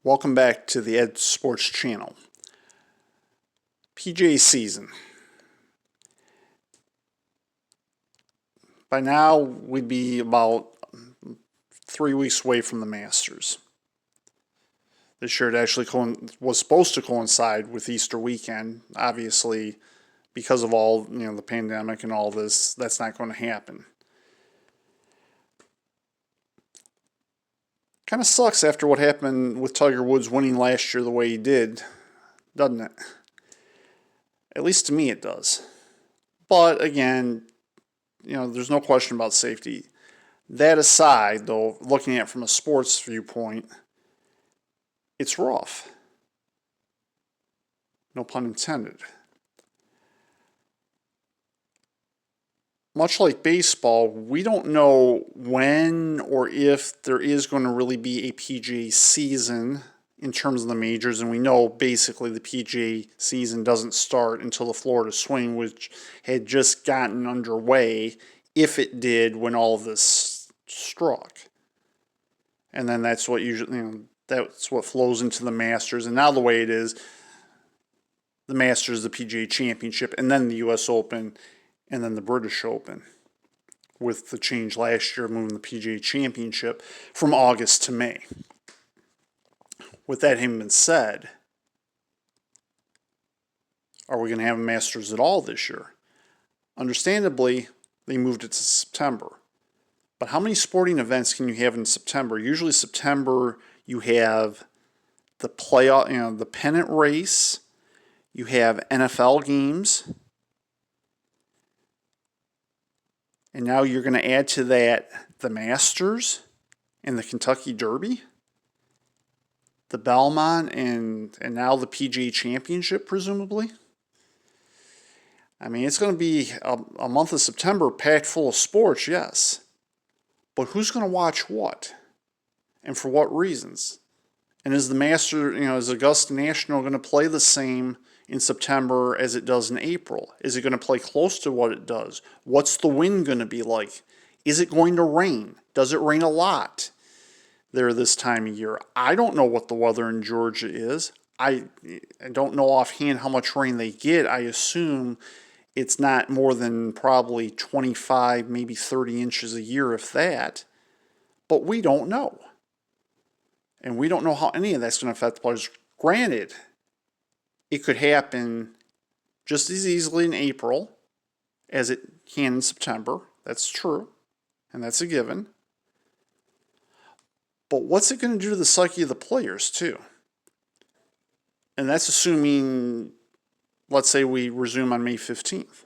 Welcome back to the Ed Sports Channel. PGA season. By now, we'd be about 3 weeks away from the Masters. This year it actually was supposed to coincide with Easter weekend. Obviously, because of all the pandemic and all this, that's not going to happen. Kind of sucks after what happened with Tiger Woods winning last year the way he did, doesn't it? At least to me it does. But again, there's no question about safety. That aside, though, looking at it from a sports viewpoint, it's rough. No pun intended. Much like baseball, we don't know when or if there is going to really be a PGA season in terms of the majors, and we know basically the PGA season doesn't start until the Florida Swing, which had just gotten underway, if it did, when all of this struck. And then that's what usually, that's what flows into the Masters, and now the way it is, the Masters, the PGA Championship, and then the U.S. Open, and then the British Open, with the change last year moving the PGA Championship from August to May. With that having been said, are we going to have a Masters at all this year? Understandably, they moved it to September. But how many sporting events can you have in September? Usually September you have the playoff, the pennant race, you have NFL games, and now you're going to add to that the Masters and the Kentucky Derby, the Belmont, and now the PGA Championship, presumably. I mean, it's going to be a month of September packed full of sports, yes. But who's going to watch what? And for what reasons? And is the is Augusta National going to play the same in September as it does in April? Is it going to play close to what it does? What's the wind going to be like? Is it going to rain? Does it rain a lot there this time of year? I don't know what the weather in Georgia is. I don't know offhand how much rain they get. I assume it's not more than probably 25, maybe 30 inches a year, if that. But we don't know. And we don't know how any of that's going to affect the players. Granted, it could happen just as easily in April as it can in September. That's true. And that's a given. But what's it going to do to the psyche of the players, too? And that's assuming, let's say we resume on May 15th.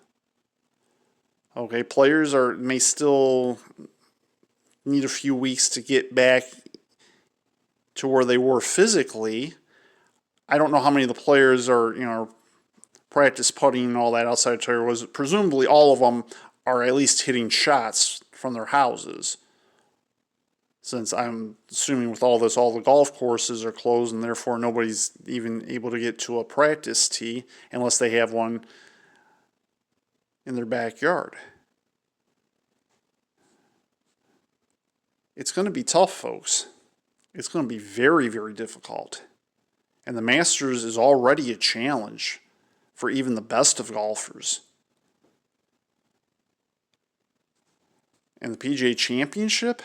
Okay, players may still need a few weeks to get back to where they were physically. I don't know how many of the players are, practice putting and all that outside of Tiger Woods. Presumably all of them are at least hitting shots from their houses. Since I'm assuming with all this, all the golf courses are closed and therefore nobody's even able to get to a practice tee unless they have one in their backyard. It's going to be tough, folks. It's going to be very, very difficult. And the Masters is already a challenge for even the best of golfers. And the PGA Championship?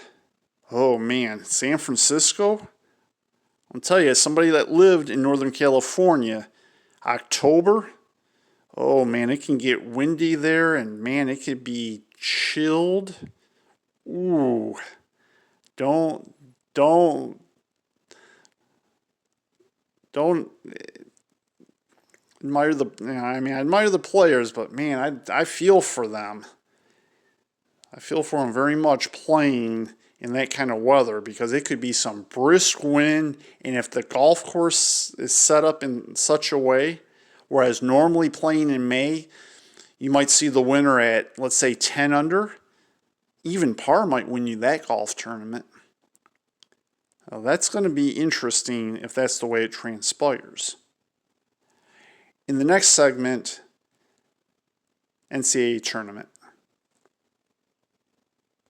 Oh man, San Francisco? I'll tell you, as somebody that lived in Northern California, October, oh man, it can get windy there, and man, it could be chilled. Ooh, don't admire I admire the players, but man, I feel for them. I feel for them very much playing in that kind of weather, because it could be some brisk wind, and if the golf course is set up in such a way, whereas normally playing in May, you might see the winner at, let's say, 10 under, even par might win you that golf tournament. Now, that's going to be interesting if that's the way it transpires. In the next segment, NCAA tournament.